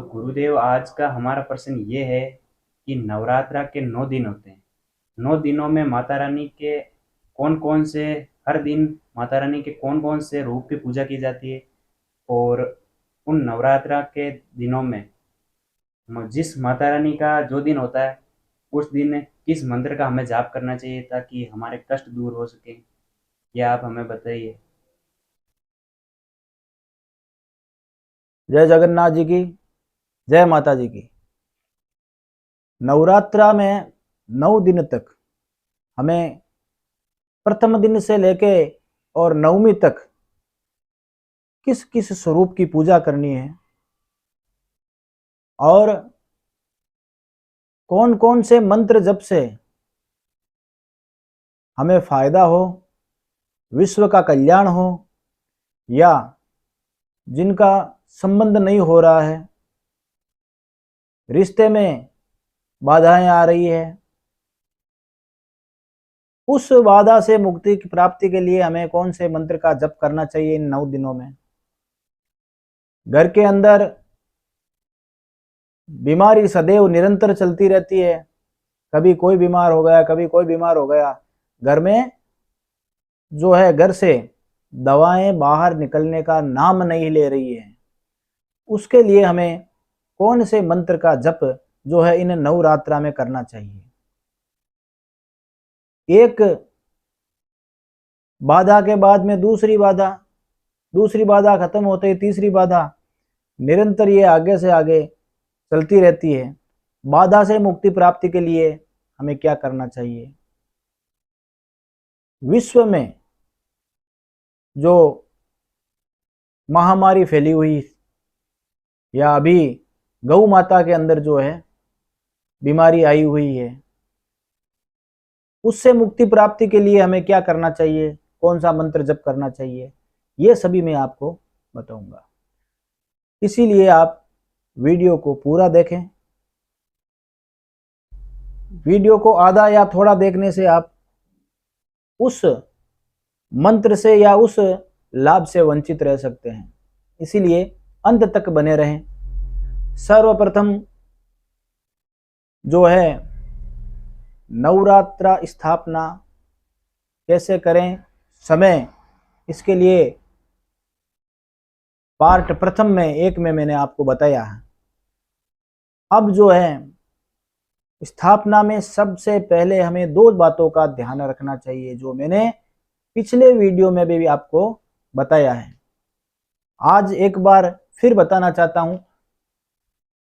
गुरुदेव, आज का हमारा प्रश्न ये है कि नवरात्रा के 9 दिन होते हैं। 9 दिनों में माता रानी के कौन कौन से, हर दिन माता रानी के कौन कौन से रूप की पूजा की जाती है, और उन नवरात्रा के दिनों में जिस माता रानी का जो दिन होता है उस दिन किस मंत्र का हमें जाप करना चाहिए ताकि हमारे कष्ट दूर हो सके, यह आप हमें बताइए। जय जगन्नाथ जी की। जय माता जी की। नवरात्रा में 9 दिन तक हमें प्रथम दिन से लेके और नवमी तक किस किस स्वरूप की पूजा करनी है और कौन कौन से मंत्र जप से हमें फायदा हो, विश्व का कल्याण हो, या जिनका संबंध नहीं हो रहा है, रिश्ते में बाधाएं आ रही है, उस बाधा से मुक्ति की प्राप्ति के लिए हमें कौन से मंत्र का जप करना चाहिए इन 9 दिनों में। घर के अंदर बीमारी सदैव निरंतर चलती रहती है, कभी कोई बीमार हो गया, कभी कोई बीमार हो गया। घर में जो है, घर से दवाएं बाहर निकलने का नाम नहीं ले रही है। उसके लिए हमें कौन से मंत्र का जप जो है इन नवरात्रा में करना चाहिए। एक बाधा के बाद में दूसरी बाधा, दूसरी बाधा खत्म होते ही तीसरी बाधा, निरंतर ये आगे से आगे चलती रहती है। बाधा से मुक्ति प्राप्ति के लिए हमें क्या करना चाहिए। विश्व में जो महामारी फैली हुई, या अभी गौ माता के अंदर जो है बीमारी आई हुई है, उससे मुक्ति प्राप्ति के लिए हमें क्या करना चाहिए, कौन सा मंत्र जप करना चाहिए, ये सभी मैं आपको बताऊंगा। इसीलिए आप वीडियो को पूरा देखें। वीडियो को आधा या थोड़ा देखने से आप उस मंत्र से या उस लाभ से वंचित रह सकते हैं। इसीलिए अंत तक बने रहें। सर्वप्रथम जो है नवरात्रा स्थापना कैसे करें, समय, इसके लिए पार्ट प्रथम में 1 में मैंने आपको बताया है। अब जो है स्थापना में सबसे पहले हमें 2 बातों का ध्यान रखना चाहिए, जो मैंने पिछले वीडियो में भी आपको बताया है। आज एक बार फिर बताना चाहता हूं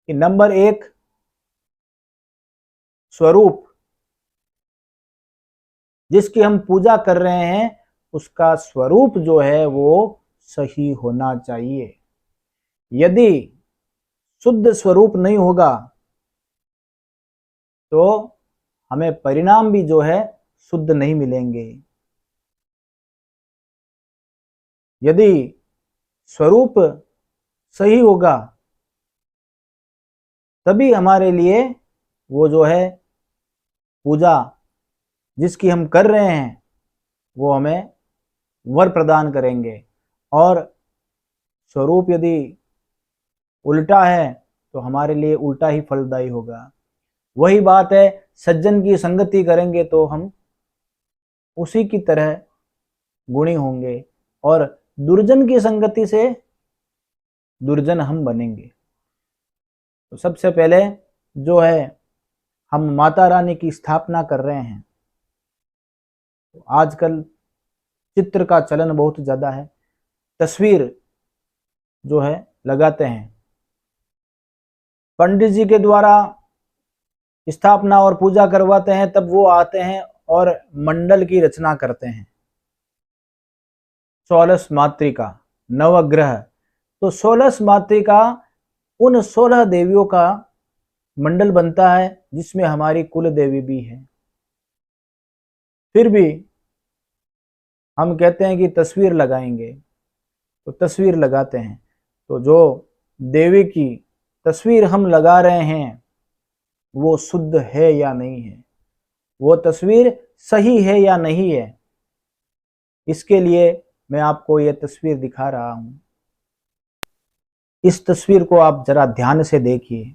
कि नंबर 1, स्वरूप जिसकी हम पूजा कर रहे हैं उसका स्वरूप जो है वो सही होना चाहिए। यदि शुद्ध स्वरूप नहीं होगा तो हमें परिणाम भी जो है शुद्ध नहीं मिलेंगे। यदि स्वरूप सही होगा तभी हमारे लिए वो जो है पूजा जिसकी हम कर रहे हैं वो हमें वर प्रदान करेंगे। और स्वरूप यदि उल्टा है तो हमारे लिए उल्टा ही फलदायी होगा। वही बात है, सज्जन की संगति करेंगे तो हम उसी की तरह गुणी होंगे, और दुर्जन की संगति से दुर्जन हम बनेंगे। तो सबसे पहले जो है हम माता रानी की स्थापना कर रहे हैं। तो आजकल चित्र का चलन बहुत ज़्यादा है, तस्वीर जो है लगाते हैं। पंडित जी के द्वारा स्थापना और पूजा करवाते हैं, तब वो आते हैं और मंडल की रचना करते हैं। 16 मातृका नवग्रह, तो 16 मातृका उन 16 देवियों का मंडल बनता है जिसमें हमारी कुल देवी भी है। फिर भी हम कहते हैं कि तस्वीर लगाएंगे, तो तस्वीर लगाते हैं। तो जो देवी की तस्वीर हम लगा रहे हैं वो शुद्ध है या नहीं है, वो तस्वीर सही है या नहीं है, इसके लिए मैं आपको ये तस्वीर दिखा रहा हूं। इस तस्वीर को आप जरा ध्यान से देखिए।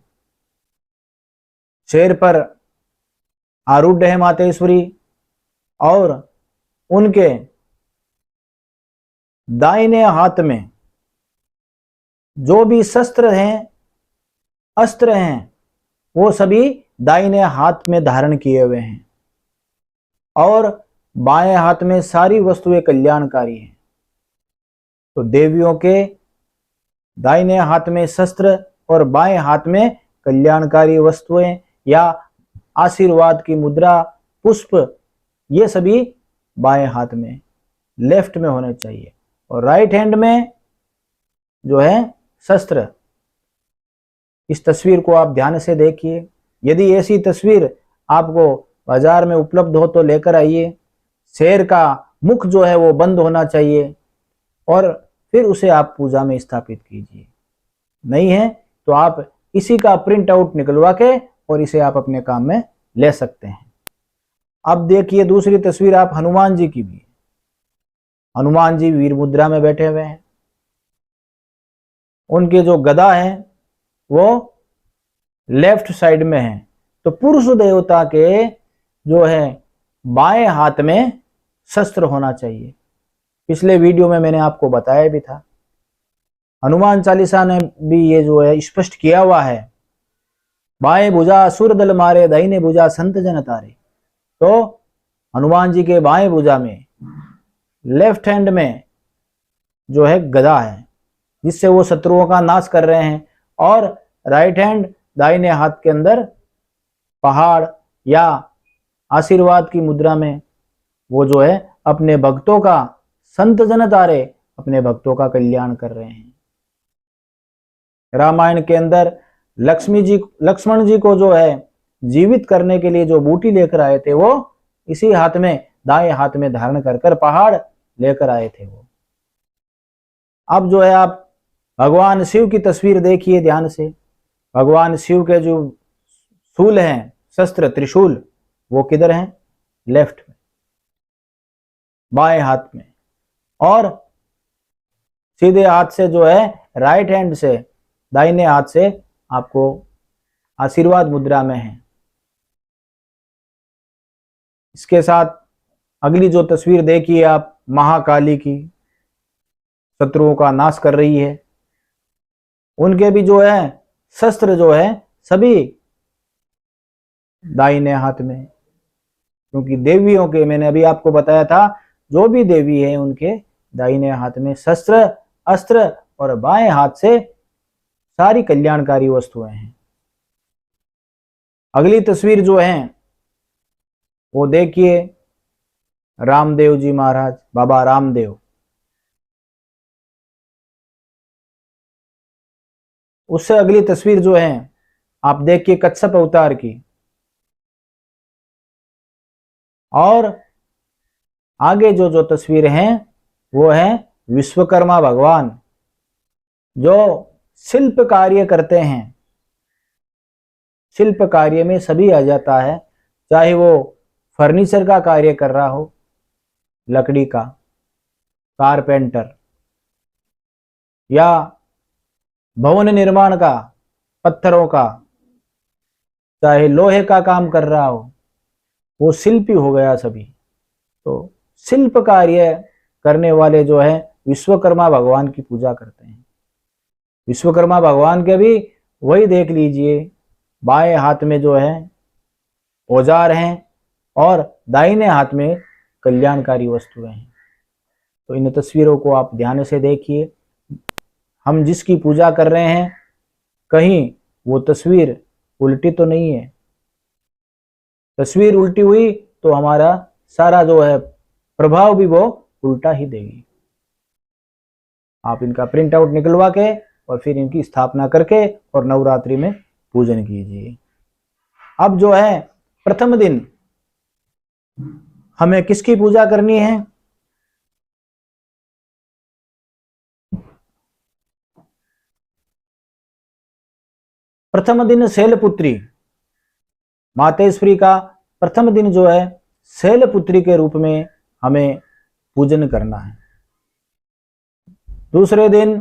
शेर पर आरूढ़ है मातेश्वरी और उनके दाहिने हाथ में जो भी शस्त्र हैं, अस्त्र हैं, वो सभी दाहिने हाथ में धारण किए हुए हैं और बाएं हाथ में सारी वस्तुएं कल्याणकारी हैं। तो देवियों के दाहिने हाथ में शस्त्र और बाएं हाथ में कल्याणकारी वस्तुएं या आशीर्वाद की मुद्रा, पुष्प, ये सभी बाएं हाथ में, लेफ्ट में होने चाहिए। और राइट हैंड में जो है शस्त्र। इस तस्वीर को आप ध्यान से देखिए। यदि ऐसी तस्वीर आपको बाजार में उपलब्ध हो तो लेकर आइए। शेर का मुख जो है वो बंद होना चाहिए और फिर उसे आप पूजा में स्थापित कीजिए। नहीं है तो आप इसी का प्रिंट आउट निकलवा के और इसे आप अपने काम में ले सकते हैं। अब देखिए दूसरी तस्वीर आप हनुमान जी की भी। हनुमान जी वीर मुद्रा में बैठे हुए हैं। उनके जो गदा है वो लेफ्ट साइड में है। तो पुरुष देवता के जो है बाएं हाथ में शस्त्र होना चाहिए। पिछले वीडियो में मैंने आपको बताया भी था। हनुमान चालीसा ने भी ये जो है स्पष्ट किया हुआ है, बाएं भुजा असुर दल मारे, दाहिने भुजा संत जन तारे। तो हनुमान जी के बाएं भुजा में, लेफ्ट हैंड में जो है गदा है, जिससे वो शत्रुओं का नाश कर रहे हैं, और राइट हैंड दाहिने हाथ के अंदर पहाड़ या आशीर्वाद की मुद्रा में वो जो है अपने भक्तों का, संत जन तारे, अपने भक्तों का कल्याण कर रहे हैं। रामायण के अंदर लक्ष्मण जी को जो है जीवित करने के लिए जो बूटी लेकर आए थे, वो इसी हाथ में, दाएं हाथ में धारण कर कर पहाड़ लेकर आए थे वो। अब जो है आप भगवान शिव की तस्वीर देखिए ध्यान से। भगवान शिव के जो शूल हैं, शस्त्र, त्रिशूल, वो किधर हैं? लेफ्ट में, बाएं हाथ में। और सीधे हाथ से जो है राइट हैंड से, दाहिने हाथ से आपको आशीर्वाद मुद्रा में है। इसके साथ अगली जो तस्वीर देखिए आप, महाकाली की, शत्रुओं का नाश कर रही है। उनके भी जो है शस्त्र जो है सभी दाहिने हाथ में, क्योंकि देवियों के, मैंने अभी आपको बताया था, जो भी देवी है उनके दाहिने हाथ में शस्त्र, अस्त्र और बाएं हाथ से सारी कल्याणकारी वस्तुएं हैं। अगली तस्वीर जो है वो देखिए रामदेव जी महाराज, बाबा रामदेव। उससे अगली तस्वीर जो है आप देखिए कच्छप अवतार की। और आगे जो जो तस्वीर हैं वो है विश्वकर्मा भगवान, जो शिल्प कार्य करते हैं। शिल्प कार्य में सभी आ जाता है, चाहे वो फर्नीचर का कार्य कर रहा हो, लकड़ी का, कारपेंटर, या भवन निर्माण का, पत्थरों का, चाहे लोहे का काम कर रहा हो, वो शिल्पी हो गया सभी। तो शिल्प कार्य करने वाले जो है विश्वकर्मा भगवान की पूजा करते हैं। विश्वकर्मा भगवान के भी वही देख लीजिए, बाएं हाथ में जो है औजार हैं और दाहिने हाथ में कल्याणकारी वस्तुएं हैं। तो इन तस्वीरों को आप ध्यान से देखिए। हम जिसकी पूजा कर रहे हैं, कहीं वो तस्वीर उल्टी तो नहीं है। तस्वीर उल्टी हुई तो हमारा सारा जो है प्रभाव भी वो उल्टा ही देगी। आप इनका प्रिंट आउट निकलवा के और फिर इनकी स्थापना करके और नवरात्रि में पूजन कीजिए। अब जो है प्रथम दिन हमें किसकी पूजा करनी है? प्रथम दिन शैलपुत्री मातेश्वरी का प्रथम दिन जो है शैलपुत्री के रूप में हमें पूजन करना है। दूसरे दिन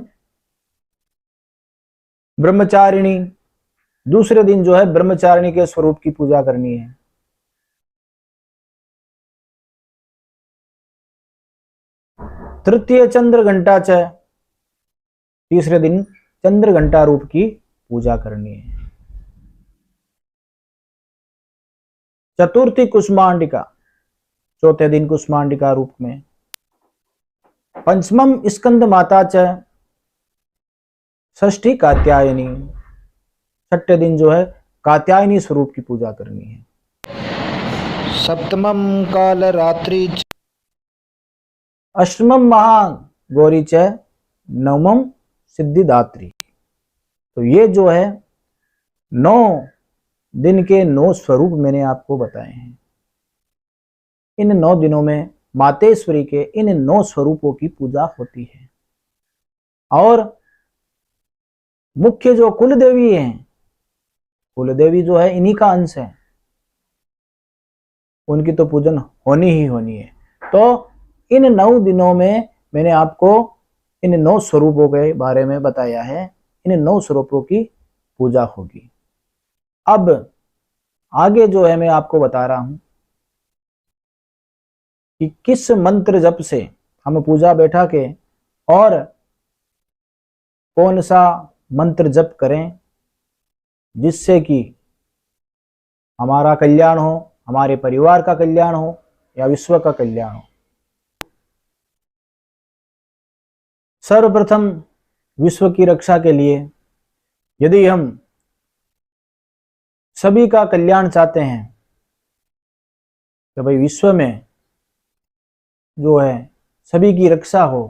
ब्रह्मचारिणी, दूसरे दिन जो है ब्रह्मचारिणी के स्वरूप की पूजा करनी है। तृतीय चंद्र घंटा च, तीसरे दिन चंद्र घंटा रूप की पूजा करनी है। चतुर्थी कुष्मांडिका, चौथे दिन कुष्मांडिका रूप में। पंचमम स्कंद माता च, षष्ठी कात्यायनी, छठे दिन जो है कात्यायनी स्वरूप की पूजा करनी है। सप्तमम काल रात्रि, अष्टमम महागौरी च, नवमम सिद्धिदात्री। तो ये जो है 9 दिन के 9 स्वरूप मैंने आपको बताए हैं। इन 9 दिनों में मातेश्वरी के इन 9 स्वरूपों की पूजा होती है। और मुख्य जो कुल देवी हैं, कुल देवी जो है इन्हीं का अंश है, उनकी तो पूजन होनी ही होनी है। तो इन 9 दिनों में मैंने आपको इन 9 स्वरूपों के बारे में बताया है। इन 9 स्वरूपों की पूजा होगी। अब आगे जो है मैं आपको बता रहा हूं कि किस मंत्र जप से हम पूजा बैठा के और कौन सा मंत्र जप करें जिससे कि हमारा कल्याण हो, हमारे परिवार का कल्याण हो या विश्व का कल्याण हो। सर्वप्रथम विश्व की रक्षा के लिए यदि हम सभी का कल्याण चाहते हैं तो भाई विश्व में जो है सभी की रक्षा हो,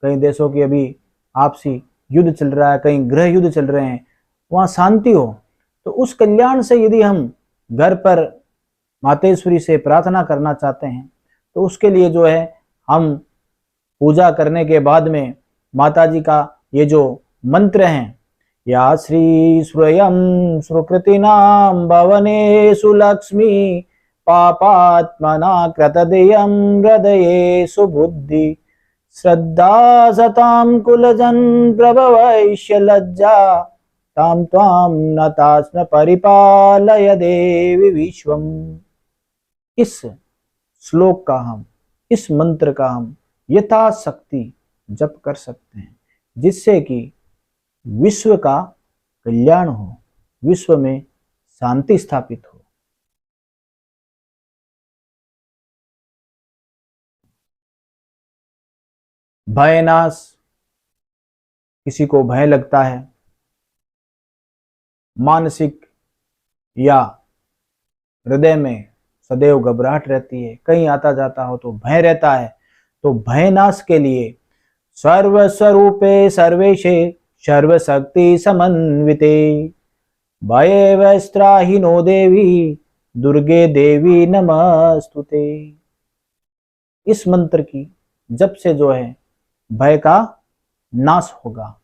कई देशों की अभी आपसी युद्ध चल रहा है, कहीं गृह युद्ध चल रहे हैं, वहां शांति हो, तो उस कल्याण से यदि हम घर पर मातेश्वरी से प्रार्थना करना चाहते हैं तो उसके लिए जो है हम पूजा करने के बाद में माता जी का ये जो मंत्र हैं, या श्री स्वयं सुकृतिनाम भवनेषु लक्ष्मी पापात्मना कृतदेयं हृदये सुबुद्धि श्रद्धा सतां कुलजन प्रभवैष्य लज्जा ताम त्वाम नतास्म परिपालय देवी विश्वम। इस श्लोक का हम, इस मंत्र का हम यथाशक्ति जप कर सकते हैं जिससे कि विश्व का कल्याण हो, विश्व में शांति स्थापित हो। भयनाश, किसी को भय लगता है, मानसिक या हृदय में सदैव घबराहट रहती है, कहीं आता जाता हो तो भय रहता है, तो भयनाश के लिए सर्वस्वरूपे सर्वेशे सर्वशक्ति समन्विते भये वस्त्राहिनो देवी दुर्गे देवी नमस्तुते। इस मंत्र की जप से जो है भय का नाश होगा।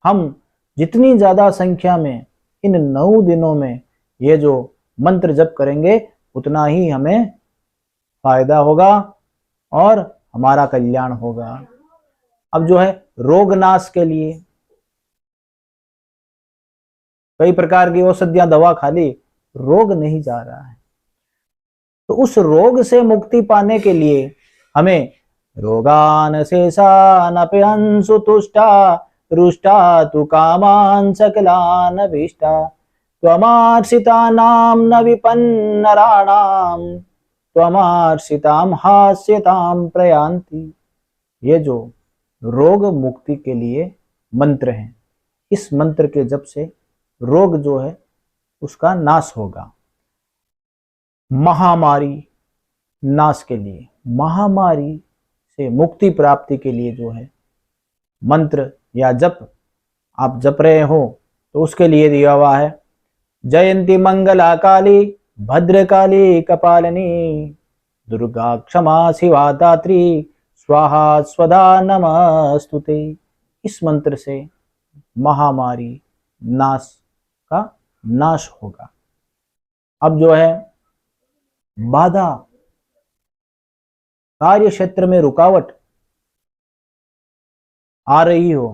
हम जितनी ज्यादा संख्या में इन 9 दिनों में ये जो मंत्र जप करेंगे उतना ही हमें फायदा होगा और हमारा कल्याण होगा। अब जो है रोग नाश के लिए कई प्रकार की औषधियां, दवा खा ली, रोग नहीं जा रहा है, तो उस रोग से मुक्ति पाने के लिए हमें रोगान शेषानप्यंसु तुष्टा रुष्टा तु कामान सकलान अभीष्टा त्वमार्षितानां न विपन्नराणां त्वमार्षितां हास्यतां प्रयान्ति। ये जो रोग मुक्ति के लिए मंत्र हैं, इस मंत्र के जप से रोग जो है उसका नाश होगा। महामारी नाश के लिए, महामारी से मुक्ति प्राप्ति के लिए जो है मंत्र या जप आप जप रहे हो तो उसके लिए दिया हुआ है, जयंती मंगला काली भद्रकाली कपालिनी दुर्गा क्षमा शिवा दात्री स्वाहा स्वधा नमस्तुते। इस मंत्र से महामारी नाश का नाश होगा। अब जो है बाधा, कार्य क्षेत्र में रुकावट आ रही हो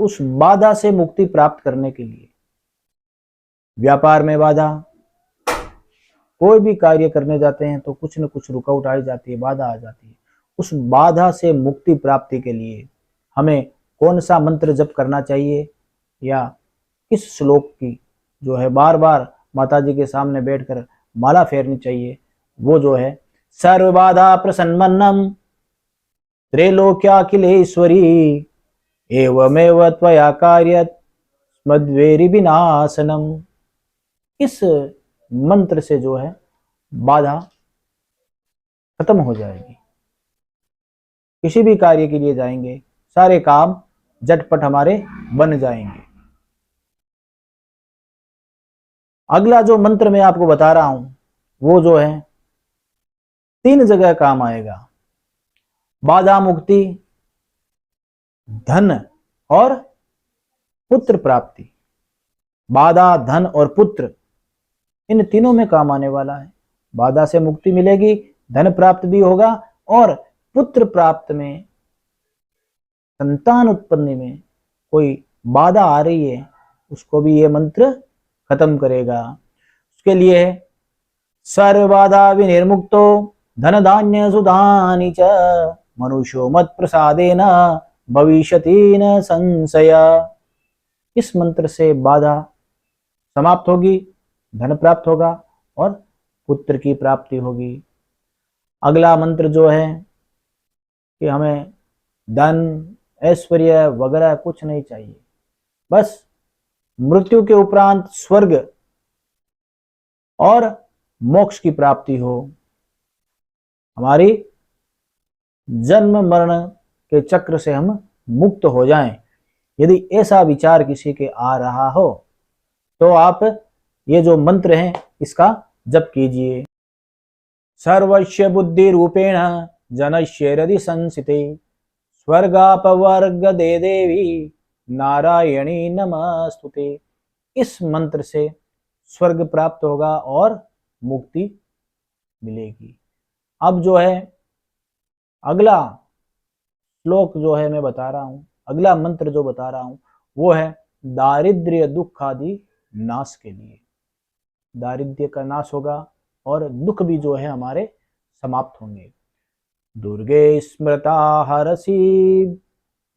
उस बाधा से मुक्ति प्राप्त करने के लिए, व्यापार में बाधा, कोई भी कार्य करने जाते हैं तो कुछ न कुछ रुकावट आ जाती है, बाधा आ जाती है। उस बाधा से मुक्ति प्राप्ति के लिए हमें कौन सा मंत्र जप करना चाहिए या किस श्लोक की जो है बार बार माता जी के सामने बैठकर माला फेरनी चाहिए, वो जो है सर्व बाधा प्रसन्नम त्रैलोक्याखिलेश्वरी एवमेव त्वया कार्यत मद्वेरि विनाशनम। इस मंत्र से जो है बाधा खत्म हो जाएगी। किसी भी कार्य के लिए जाएंगे, सारे काम झटपट हमारे बन जाएंगे। अगला जो मंत्र मैं आपको बता रहा हूं वो जो है 3 जगह काम आएगा। बाधा मुक्ति, धन और पुत्र प्राप्ति। बाधा, धन और पुत्र, इन तीनों में काम आने वाला है। बाधा से मुक्ति मिलेगी, धन प्राप्त भी होगा और पुत्र प्राप्त में, संतान उत्पत्ति में कोई बाधा आ रही है उसको भी ये मंत्र खत्म करेगा। उसके लिए सर्व बाधा विनिर्मुक्तो धन धान्य सुधानि च मनुष्यो मत प्रसादेन भविष्यति न संशय। इस मंत्र से बाधा समाप्त होगी, धन प्राप्त होगा और पुत्र की प्राप्ति होगी। अगला मंत्र जो है कि हमें धन, ऐश्वर्य वगैरह कुछ नहीं चाहिए, बस मृत्यु के उपरांत स्वर्ग और मोक्ष की प्राप्ति हो, हमारी जन्म मरण के चक्र से हम मुक्त हो जाएं। यदि ऐसा विचार किसी के आ रहा हो तो आप ये जो मंत्र है इसका जप कीजिए। सर्वस्य बुद्धि रूपेण जनस्य हृदि संस्थिते स्वर्गापवर्ग दे देवी नारायणी नमस्तुते। इस मंत्र से स्वर्ग प्राप्त होगा और मुक्ति मिलेगी। अब जो है अगला श्लोक जो है मैं बता रहा हूं, अगला मंत्र जो बता रहा हूं वो है दारिद्र्य दुख आदि नाश के लिए। दारिद्र्य का नाश होगा और दुख भी जो है हमारे समाप्त होंगे। दुर्गे स्मृता हरसी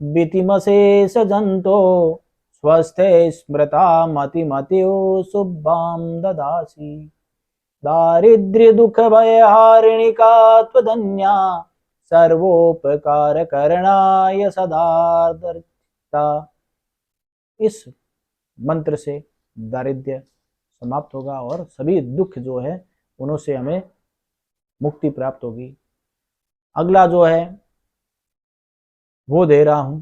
बीतिमशेष जंतो स्वस्थे स्मृता मतिमत्यो शुभाम ददासी। दारिद्र्य दुख भय हारिणिका त्वदन्या सर्वोपकार करणाय सदार्दता। इस मंत्र से दारिद्र्य समाप्त होगा और सभी दुख जो है उनों से हमें मुक्ति प्राप्त होगी। अगला जो है वो दे रहा हूं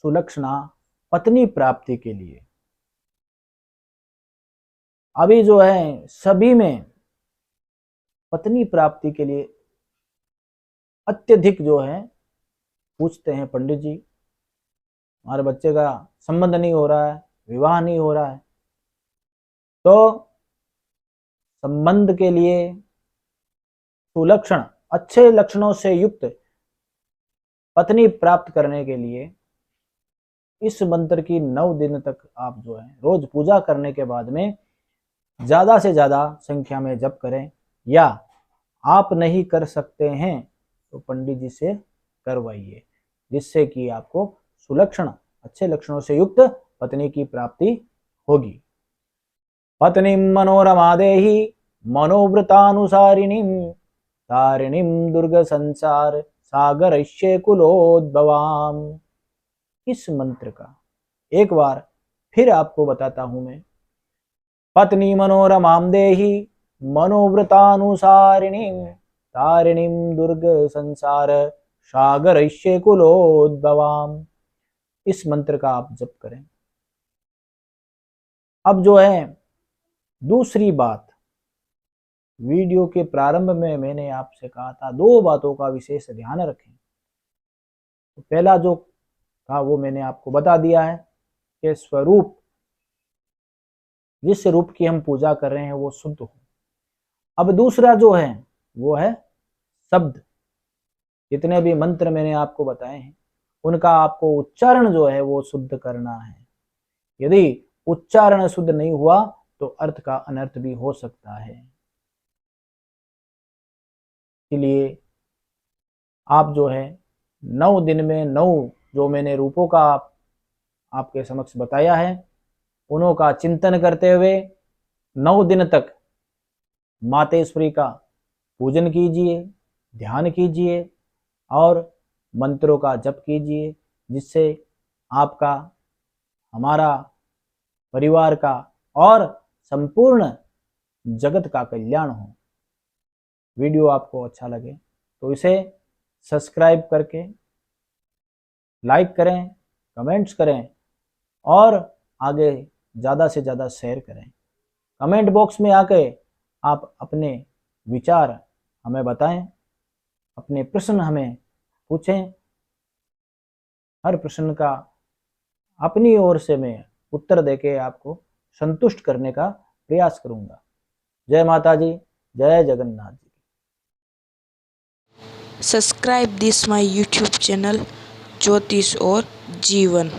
सुलक्षणा पत्नी प्राप्ति के लिए। अभी जो है सभी में पत्नी प्राप्ति के लिए अत्यधिक जो है पूछते हैं, पंडित जी हमारे बच्चे का संबंध नहीं हो रहा है, विवाह नहीं हो रहा है। तो संबंध के लिए सुलक्षण, अच्छे लक्षणों से युक्त पत्नी प्राप्त करने के लिए इस मंत्र की 9 दिन तक आप जो है रोज पूजा करने के बाद में ज्यादा से ज्यादा संख्या में जप करें, या आप नहीं कर सकते हैं तो पंडित जी से करवाइए, जिससे कि आपको सुलक्षण, अच्छे लक्षणों से युक्त पत्नी की प्राप्ति होगी। पत्नी मनोरमा देहि मनोव्रतानुसारिणीं तारिणीं दुर्ग संसार सागरस्य कुलोद्भवाम। इस मंत्र का एक बार फिर आपको बताता हूं मैं। पत्नी मनोरमां देहि मनोव्रतानुसारिणीं तारिणीं दुर्ग संसार सागरस्य कुलोद्भवाम। इस मंत्र का आप जप करें। अब जो है दूसरी बात, वीडियो के प्रारंभ में मैंने आपसे कहा था 2 बातों का विशेष ध्यान रखें। तो पहला जो था वो मैंने आपको बता दिया है कि स्वरूप, जिस रूप की हम पूजा कर रहे हैं वो शुद्ध हो। अब दूसरा जो है वो है शब्द। जितने भी मंत्र मैंने आपको बताए हैं उनका आपको उच्चारण जो है वो शुद्ध करना है। यदि उच्चारण शुद्ध नहीं हुआ तो अर्थ का अनर्थ भी हो सकता है। इसलिए आप जो है 9 दिन में 9 जो मैंने रूपों का आपके समक्ष बताया है, उन्हों का चिंतन करते हुए 9 दिन तक मातेश्वरी का पूजन कीजिए, ध्यान कीजिए और मंत्रों का जप कीजिए, जिससे आपका, हमारा, परिवार का और संपूर्ण जगत का कल्याण हो। वीडियो आपको अच्छा लगे तो इसे सब्सक्राइब करके लाइक करें, कमेंट्स करें और आगे ज़्यादा से ज़्यादा शेयर करें। कमेंट बॉक्स में आके आप अपने विचार हमें बताएं, अपने प्रश्न हमें पूछें। हर प्रश्न का अपनी ओर से मैं उत्तर देके आपको संतुष्ट करने का प्रयास करूंगा। जय माता जी, जय Jagannath ji. Subscribe this my YouTube channel ज्योतिष और जीवन।